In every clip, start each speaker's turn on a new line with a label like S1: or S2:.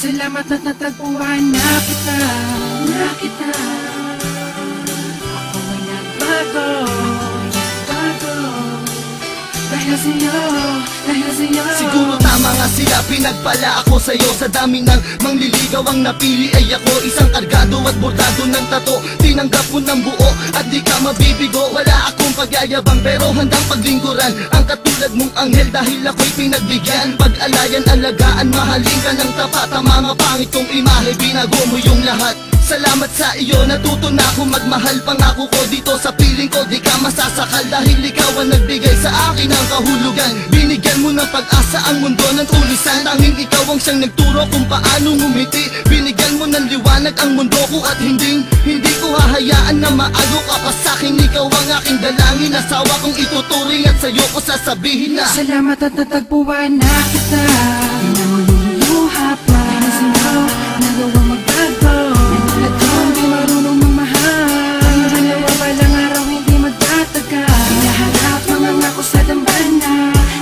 S1: Salamat at natagpuan na kita. Ako ay nagbago dahil sa'yo.
S2: Siguro tama nga sila, pinagpala ako sa'yo. Sa dami ng mangliligaw ang napili ay ako. Isang kargado at bordado ng tato. Tinanggap mo ng buo at di ka mabibigo. Wala akong pagyayabang pero handang paglingkuran ang katulad mong anghel dahil ako'y pinagbigyan. Pag-alayan, alagaan, mahalin ka ng tapat. Ang mga pangit kong imahe, binago mo yung lahat. Salamat sa iyo, natuto na akong magmahal. Pangako ko dito sa piling ko, di ka masasakal. Dahil ikaw ang nagbigay sa akin ng kahulugan. Binigyan mo ng pag-asa ang mundo ng tulisan. Tanging ikaw ang siyang nagturo kung paano ngumiti. Binigyan mo ng liwanag ang mundo ko at hindi ko hahayaan na maago ka pa sa'kin. Ikaw ang aking dalangin, asawa kong ituturing at sa'yo ko sasabihin na
S1: salamat at natagpuan na kita. Di na maluluha pa dahil sa'yo, nagawang magbago. At kung di marunong magmahal, ang dalawa palang araw hindi magtataga. Hinaharap mga ngako sa dambana,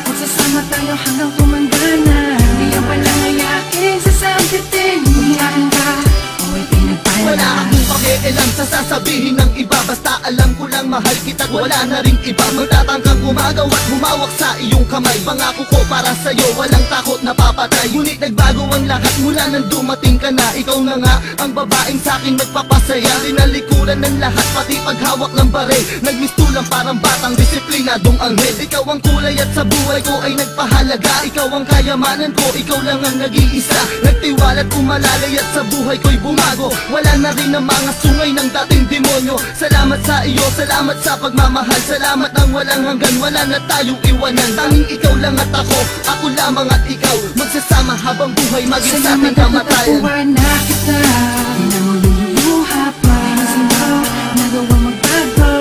S1: magsasama tayo hanggang tumanda. Di ang palang ayaking sasampitin. Umiyakin ka, o ay pinagpala.
S2: wala akong pakialam sa sasabihin ng iba. Basta alam ko lang mahal kita, wala na ring iba. Magtatangkang umagaw at humawak sa iyong kamay. Pangako ko para sa'yo, walang takot na papatay. Ngunit nagbago ang lahat mula nang dumating ka na. Ikaw na nga ang babaeng sa'kin nagpapasaya. Linalikuran ng lahat, pati paghawak ng bare. Nagmistulang parang batang disiplinadong anghel. Ikaw ang kulay at sa buhay ko ay nagpahalaga. Ikaw ang kayamanan ko, ikaw lang ang nag-iisa. Nagtiwala't umalalay at sa buhay ko'y bumago. Wala na rin ang mga sungay ng dating demonyo. Salamat sa iyo, salamat sa pagmamahal. Salamat ang walang hanggan, wala na tayong iwanan. Tanging ikaw lang at ako lamang at ikaw. Magsasama habang buhay, maging sa ating kamatayan.
S1: Salamat at natagpuan na kita. Di na maluluha pa dahil sa'yo, nagawang magbago.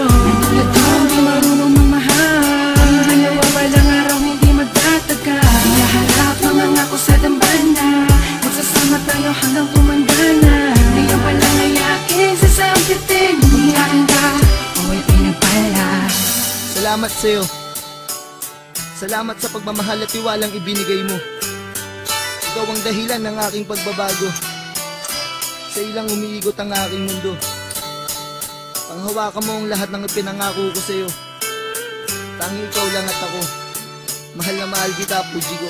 S1: At kung di marunong magmahal, ang dalawa palang araw hindi magtataga. Hinaharap mga ngako sa dambana, magsasama tayo hanggang tumanda na. Di ang palang ayaking sasampitin. Umiyakin ka, o ay pinagpala.
S2: Salamat sa'yo. Salamat sa pagmamahal at tiwalang ibinigay mo. Ikaw ang dahilan ng aking pagbabago. Sa ilang umiikot ang aking mundo. Panghawakan mo ang lahat ng ipinangako ko sa'yo. Tanging ikaw lang at ako. Mahal na mahal kita, puji ko.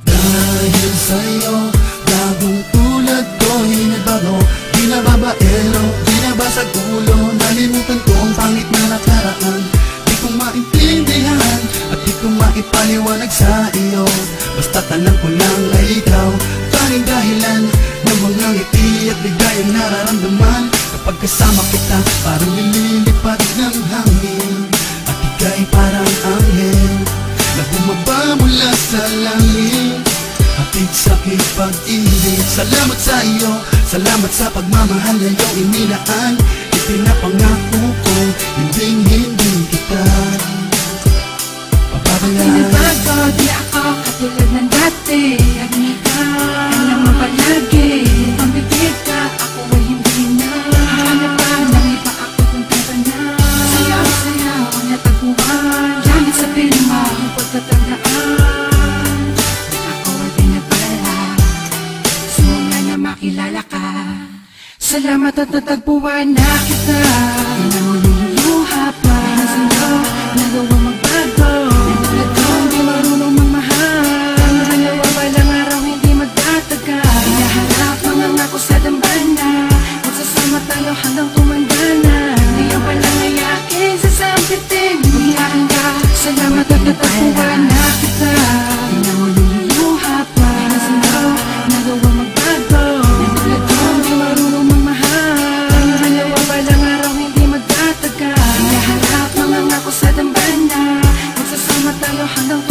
S3: Dahil sa'yo, bagong tulad ko'y nagbago. Di na babaero, di na basag ulo. Nalimutan ko ang pangit na nakaraan. Di ko maintindihan at di ko maipaliwanag sa iyo. Basta tanang ko lang ay ikaw, tanging dahilan ng mga ngiti at ligayang nararamdaman. Kapag kasama kita, parang nililipat ng hangin. At ika'y parang anghel na bumaba mula sa langit. Hatid sa'kin pag-ibig. Salamat sa iyo, salamat sa pagmamahal na iyong inilaan. Ipinapangako ko, hindi kita papabayaan.
S1: Pinabago, di ako katulad ng dati. Alam mo palagi, pambibig ka, ako ay hindi na. Hanap ka ng iba, ako kung tata na. Sayaw ang natagpuan, gamit sa pinma, ang pagtatandaan. Ako ay pinagpala, gusto mo nga na makilala ka. Salamat at natagpuan na kita. Di na maluluha pa dahil sa'yo, nagawang magbago. At kung di marunong magmahal, ang dalawa palang araw hindi magtataga. Hinaharap mga ngako sa dambana, magsasama tayo hanggang tumanda na. Di ang palang ayaking sasampitin. Umiyakin ka, salamat at natagpuan na kita. Di na maluluha pa dahil sa'yo, nagawang magbago. At kung di marunong magmahal, ang dalawa palang araw hindi magtataga. Hinaharap mga ngako sa dambana, magsasama tayo hanggang